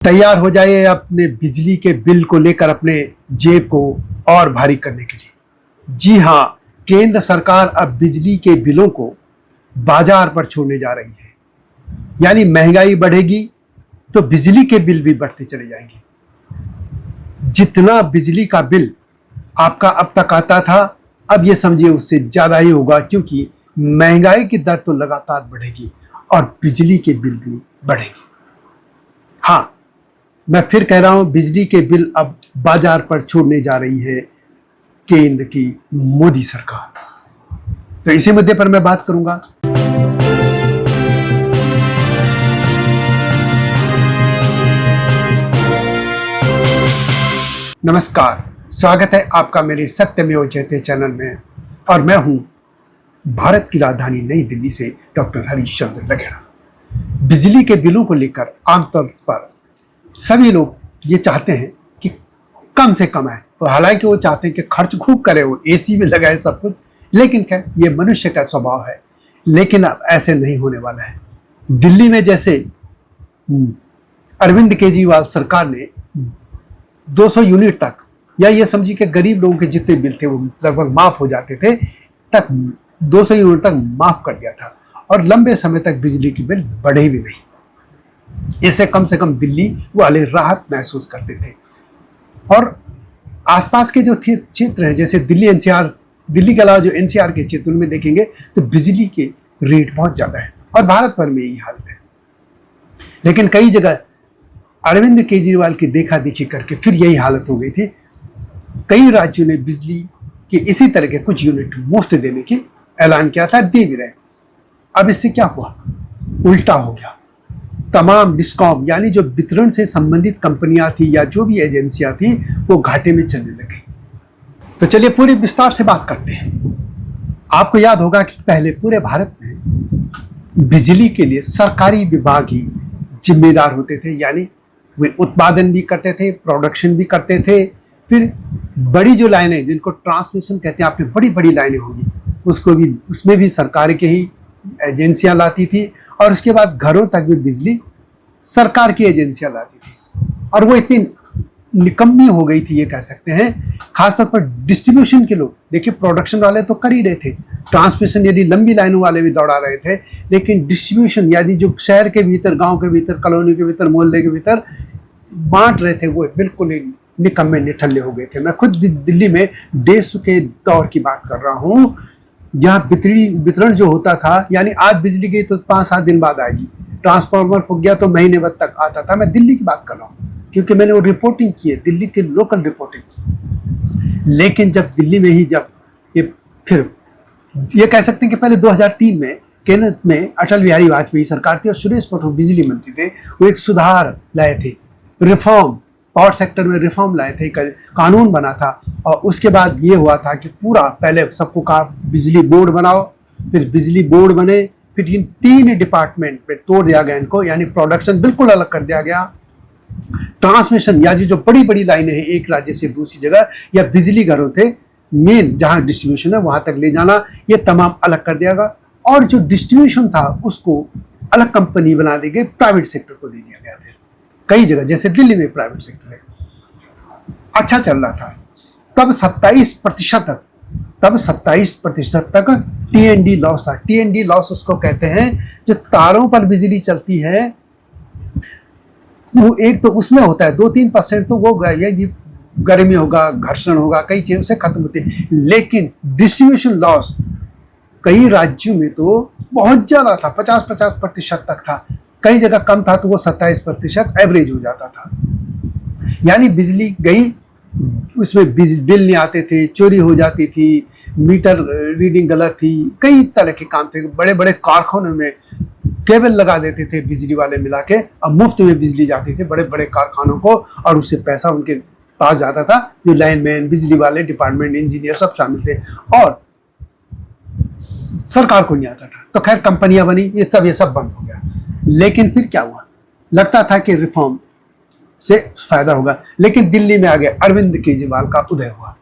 तैयार हो जाइए अपने बिजली के बिल को लेकर अपने जेब को और भारी करने के लिए। जी हाँ, केंद्र सरकार अब बिजली के बिलों को बाजार पर छोड़ने जा रही है। यानी महंगाई बढ़ेगी तो बिजली के बिल भी बढ़ते चले जाएंगे। जितना बिजली का बिल आपका अब तक आता था, अब ये समझिए उससे ज्यादा ही होगा, क्योंकि महंगाई की दर तो लगातार बढ़ेगी और बिजली के बिल भी बढ़ेंगे। हाँ, मैं फिर कह रहा हूं, बिजली के बिल अब बाजार पर छोड़ने जा रही है केंद्र की मोदी सरकार। तो इसी मुद्दे पर मैं बात करूंगा। नमस्कार, स्वागत है आपका मेरे सत्यमेव जयते चैनल में। और मैं हूं भारत की राजधानी नई दिल्ली से डॉक्टर हरीशचंद्र लखेड़ा। बिजली के बिलों को लेकर आमतौर पर सभी लोग ये चाहते हैं कि कम से कम आए, और हालांकि वो चाहते हैं कि खर्च खूब करे, वो एसी भी लगाए, सब कुछ। लेकिन क्या, ये मनुष्य का स्वभाव है। लेकिन अब ऐसे नहीं होने वाला है। दिल्ली में जैसे अरविंद केजरीवाल सरकार ने 200 यूनिट तक, या ये समझिए कि गरीब लोगों के जितने बिल थे वो लगभग माफ हो जाते थे, तक 200 यूनिट तक माफ कर दिया था और लंबे समय तक बिजली की बिल बढ़े भी नहीं। इससे कम से कम दिल्ली वाले राहत महसूस करते थे। और आसपास के जो क्षेत्र हैं, जैसे दिल्ली एनसीआर, दिल्ली के अलावा जो एनसीआर के क्षेत्र में देखेंगे तो बिजली के रेट बहुत ज़्यादा है, और भारत भर में यही हालत है। लेकिन कई जगह अरविंद केजरीवाल की देखा देखी करके फिर यही हालत हो गई थी। कई राज्यों ने बिजली के इसी तरह के कुछ यूनिट मुफ्त देने की ऐलान किया था, दे भी रहे। अब इससे क्या हुआ, उल्टा हो गया। तमाम डिस्कॉम यानी जो वितरण से संबंधित कंपनियां थी या जो भी एजेंसियां थी, वो घाटे में चलने लगी। तो चलिए पूरे विस्तार से बात करते हैं। आपको याद होगा कि पहले पूरे भारत में बिजली के लिए सरकारी विभाग ही जिम्मेदार होते थे। यानी वे उत्पादन भी करते थे, प्रोडक्शन भी करते थे। फिर बड़ी जो लाइनें, जिनको ट्रांसमिशन कहते हैं, आपने बड़ी बड़ी लाइनें होंगी, उसको भी, उसमें भी सरकार के ही एजेंसियां लाती थी। और उसके बाद घरों तक भी बिजली सरकार की एजेंसियां लाती थी। और वो इतनी निकम्मी हो गई थी, ये कह सकते हैं। खासतौर पर डिस्ट्रीब्यूशन के लोग, देखिए प्रोडक्शन वाले तो कर ही रहे थे, ट्रांसमिशन यदि लंबी लाइनों वाले भी दौड़ा रहे थे, लेकिन डिस्ट्रीब्यूशन यानी जो शहर के भीतर, गांव के भीतर, कॉलोनी के भीतर, मोहल्ले के भीतर बांट रहे थे, वो बिल्कुल ही निकम्मे निठल्ले हो गए थे। मैं खुद दिल्ली में 150 के दौर की बात कर रहा हूँ, जहाँ वितरण जो होता था, यानी आज बिजली गई तो 5-7 दिन बाद आएगी, ट्रांसफार्मर फूक गया तो महीने भर तक आता था। मैं दिल्ली की बात कर रहा हूँ, क्योंकि मैंने वो रिपोर्टिंग की है, दिल्ली की लोकल रिपोर्टिंग। लेकिन जब दिल्ली में ही, जब ये फिर ये कह सकते हैं कि पहले 2003 में केंद्र में अटल बिहारी वाजपेयी सरकार थी और सुरेश प्रभु बिजली मंत्री थे। वो एक सुधार लाए थे, रिफॉर्म, पावर सेक्टर में रिफॉर्म लाए थे, कानून बना था। और उसके बाद ये हुआ था कि पूरा, पहले सबको कहा बिजली बोर्ड बनाओ, फिर बिजली बोर्ड बने, फिर इन 3 डिपार्टमेंट पे तोड़ दिया गया इनको। यानी प्रोडक्शन बिल्कुल अलग कर दिया गया, ट्रांसमिशन यानी जो बड़ी बड़ी लाइनें हैं एक राज्य से दूसरी जगह, या बिजली घरों थे मेन जहां डिस्ट्रीब्यूशन है वहां तक ले जाना, ये तमाम अलग कर दिया गया। और जो डिस्ट्रीब्यूशन था उसको अलग कंपनी बना दी गई, प्राइवेट सेक्टर को दे दिया गया। फिर कई जगह, जैसे दिल्ली में प्राइवेट सेक्टर है, अच्छा चल रहा था। तब 27% तक टीएनडी लॉस था। टीएनडी लॉस उसको कहते हैं, जो तारों पर बिजली चलती है, वो एक तो उसमें होता है, 2-3% तो वो गर्मी होगा, घर्षण होगा, कई चीजों से खत्म होती है। लेकिन डिस्ट्रीब्यूशन लॉस कई राज्यों में तो बहुत ज्यादा था, 50-50% तक था। कई जगह कम था, तो वो 27% एवरेज हो जाता था। यानी बिजली गई, उसमें बिल नहीं आते थे, चोरी हो जाती थी, मीटर रीडिंग गलत थी, कई तरह के काम थे। बड़े बड़े कारखानों में केबल लगा देते थे बिजली वाले मिला के, अब मुफ्त में बिजली जाती थी बड़े बड़े कारखानों को, और उससे पैसा उनके पास जाता था। जो लाइनमैन, बिजली वाले डिपार्टमेंट, इंजीनियर सब शामिल थे, और सरकार को नहीं आता था। तो खैर कंपनियां बनी, ये सब बंद हो गया। लेकिन फिर क्या हुआ, लगता था कि रिफॉर्म से फायदा होगा, लेकिन दिल्ली में आ गया अरविंद केजरीवाल का उदय हुआ।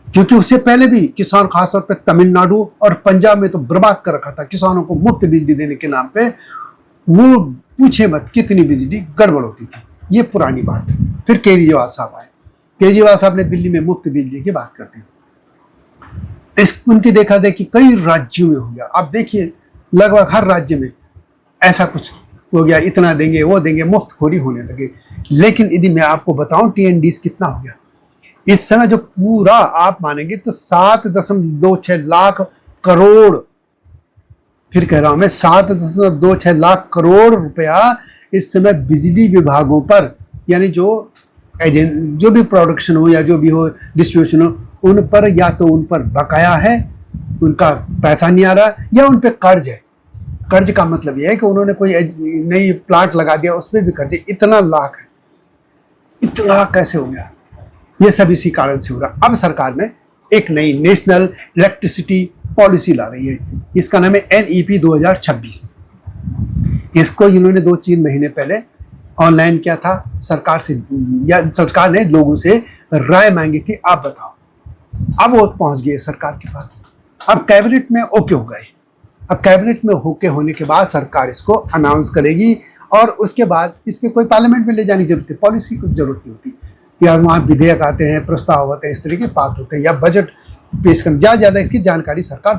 क्योंकि उससे पहले भी किसान, खासतौर पर तमिलनाडु और पंजाब में तो बर्बाद कर रखा था किसानों को मुफ्त बिजली देने के नाम पे। वो पूछे मत कितनी बिजली गड़बड़ होती थी। ये पुरानी बात है। फिर केजरीवाल साहब आए। केजरीवाल साहब ने दिल्ली में मुफ्त बिजली की बात कर दी। उनकी देखा देखी कई राज्यों में हो गया। आप देखिए लगभग हर राज्य में ऐसा कुछ हो गया, इतना देंगे वो देंगे, मुफ्तखोरी होने लगे। लेकिन यदि मैं आपको बताऊं TNDs कितना हो गया इस समय, जो पूरा आप मानेंगे तो 7.26 लाख करोड़, फिर कह रहा हूं मैं 7.26 लाख करोड़ रुपया इस समय बिजली विभागों पर, यानी जो भी प्रोडक्शन हो या जो भी हो डिस्ट्रीब्यूशन हो, उन पर या तो उन पर बकाया है, उनका पैसा नहीं आ रहा, या उन पर कर्ज है। कर्ज का मतलब यह है कि उन्होंने कोई नई प्लांट लगा दिया, उसमें भी कर्ज। इतना लाख है, इतना कैसे हो गया? ये सब इसी कारण से हो रहा। अब सरकार ने एक नई नेशनल इलेक्ट्रिसिटी पॉलिसी ला रही है, इसका नाम है NEP 2026। इसको इन्होंने 2-3 महीने पहले ऑनलाइन किया था सरकार से, या सरकार ने लोगों से राय मांगी थी, आप बताओ। अब वो पहुंच गए सरकार के पास, अब कैबिनेट में ओके हो गए। अब कैबिनेट में ओके होने के बाद सरकार इसको अनाउंस करेगी, और उसके बाद इस पर कोई पार्लियामेंट में ले जाने की जरूरत है, पॉलिसी की जरूरत नहीं होती, या वहाँ विधेयक आते हैं, प्रस्ताव होते हैं, इस तरह के बात होते हैं, या बजट पेश करने, ज़्यादा इसकी जानकारी सरकार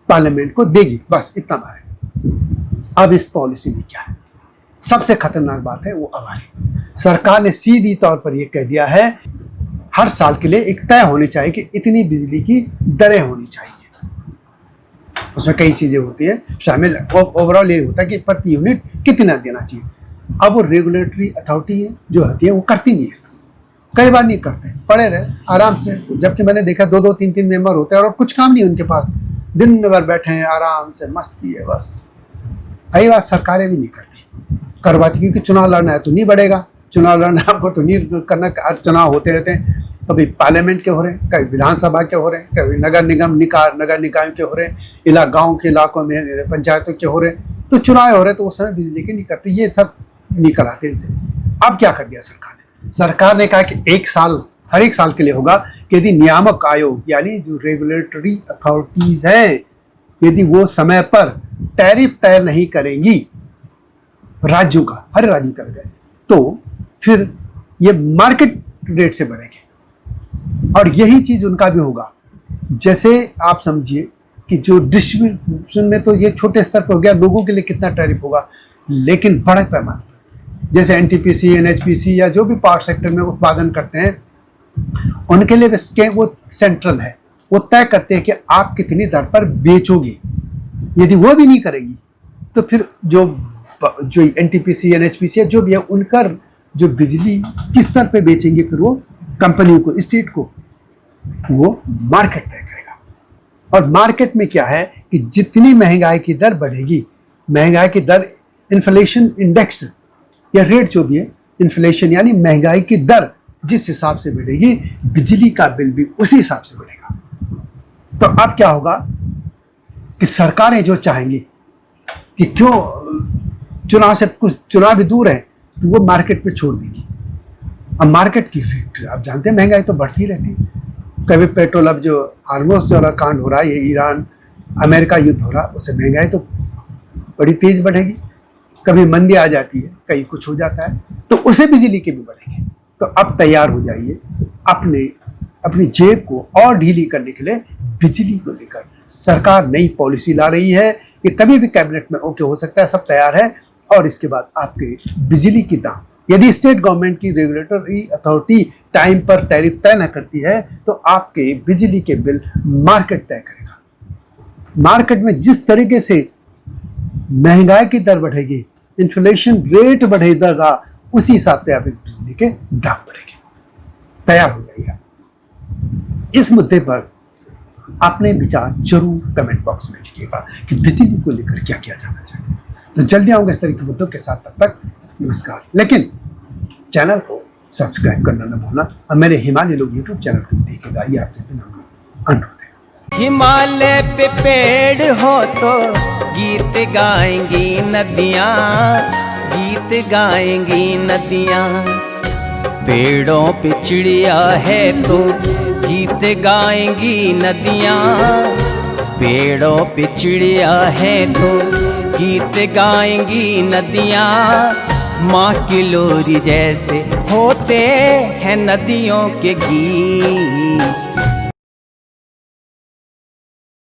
पार्लियामेंट को देगी, बस इतना बात है। अब इस पॉलिसी में क्या है, सबसे खतरनाक बात है वो अब आ रही। सरकार ने सीधी तौर पर यह कह दिया है, हर साल के लिए एक तय होनी चाहिए कि इतनी बिजली की दरें होनी चाहिए। उसमें कई चीजें होती है शामिल, ओवरऑल ये होता है कि प्रति यूनिट कितना देना चाहिए। अब वो रेगुलेटरी अथॉरिटी जो होती है वो करती नहीं है, कई बार नहीं करते, पड़े रहे आराम से। जबकि मैंने देखा 2-2, 3-3 मेंबर होते हैं और कुछ काम नहीं उनके पास, दिन भर बैठे हैं आराम से, मस्ती है बस। कई बार सरकारें भी नहीं करती, करवाती, क्योंकि चुनाव लड़ना है तो नहीं बढ़ेगा, चुनाव लड़ना आपको तो नहीं करना। चुनाव होते रहते हैं, कभी पार्लियामेंट के हो रहे हैं, कभी विधानसभा के हो रहे हैं, कभी नगर निकाय के हो रहे हैं, गाँव के इलाकों में पंचायतों के हो रहे हैं, तो चुनाव हो रहे हैं, तो उस समय बिजली के नहीं करते, ये सब नहीं कराते इनसे। अब क्या कर दिया सरकार ने? सरकार ने कहा कि हर एक साल के लिए होगा कि यदि नियामक आयोग यानी जो रेगुलेटरी अथॉरिटीज हैं, यदि वो समय पर टैरिफ तय नहीं करेंगी राज्यों का, हर राज्य कर गए, तो फिर ये मार्केट रेट से बढ़ेंगे। और यही चीज उनका भी होगा। जैसे आप समझिए कि जो डिस्ट्रीब्यूशन में तो ये छोटे स्तर पर हो गया, लोगों के लिए कितना टैरिफ होगा, लेकिन बड़े पैमाने पर जैसे NTPC, NHPC या जो भी पावर सेक्टर में उत्पादन करते हैं, उनके लिए वो सेंट्रल है, वो तय करते हैं कि आप कितनी दर पर बेचोगे। यदि वो भी नहीं करेगी तो फिर जो NTPC, NHPC जो भी है, उनका जो बिजली किस स्तर पे बेचेंगे, फिर वो कंपनियों को, स्टेट को, वो मार्केट तय करेगा। और मार्केट में क्या है कि जितनी महंगाई की दर बढ़ेगी, महंगाई की दर, इन्फ्लेशन इंडेक्स या रेट जो भी है, इन्फ्लेशन यानी महंगाई की दर जिस हिसाब से बढ़ेगी, बिजली का बिल भी उसी हिसाब से बढ़ेगा। तो अब क्या होगा कि सरकारें जो चाहेंगी कि क्यों चुनाव भी दूर है, तो वो मार्केट पे छोड़ देंगी। अब मार्केट की रेट, आप जानते हैं महंगाई तो बढ़ती रहती है। कभी पेट्रोल, अब जो हार्मोस जो कांड हो रहा है, ये ईरान अमेरिका युद्ध हो रहा है, उससे महंगाई तो बड़ी तेज बढ़ेगी। कभी मंदी आ जाती है, कहीं कुछ हो जाता है, तो उसे बिजली के भी बढ़ेंगे। तो अब तैयार हो जाइए अपनी जेब को और ढीली करने के लिए। बिजली को लेकर सरकार नई पॉलिसी ला रही है, ये कभी भी कैबिनेट में ओके हो सकता है, सब तैयार है। और इसके बाद आपके बिजली की दाम, यदि स्टेट गवर्नमेंट की रेगुलेटरी अथॉरिटी टाइम पर टैरिफ तय न करती है, तो आपके बिजली के बिल मार्केट तय करेगा। मार्केट में जिस तरीके से महंगाई की दर बढ़ेगी, इन्फ्लेशन रेट बढ़ेगा, उसी हिसाब से आपके बिजली के दाम बढ़ेंगे। तैयार हो जाइए। इस मुद्दे पर अपने विचार जरूर कमेंट बॉक्स में लिखिएगा कि बिजली को लेकर क्या किया जाना चाहिए। तो जल्दी आऊंगा इस तरह के मुद्दों के साथ, तब तक नमस्कार। लेकिन चैनल को सब्सक्राइब करना न भूलना, और मेरे हिमालय लोग यूट्यूब चैनल को देखिएगा, ये आपसे अनुरोध है। हिमालय पे पेड़ हो तो गीत गाएंगी नदियाँ, गीत गाएंगी नदियाँ। पेड़ों पे चिड़िया है तो गीत गाएंगी नदियाँ, पेड़ों पे चिड़िया है तो गीत गाएंगी नदियाँ। माँ की लोरी जैसे होते हैं नदियों के गीत।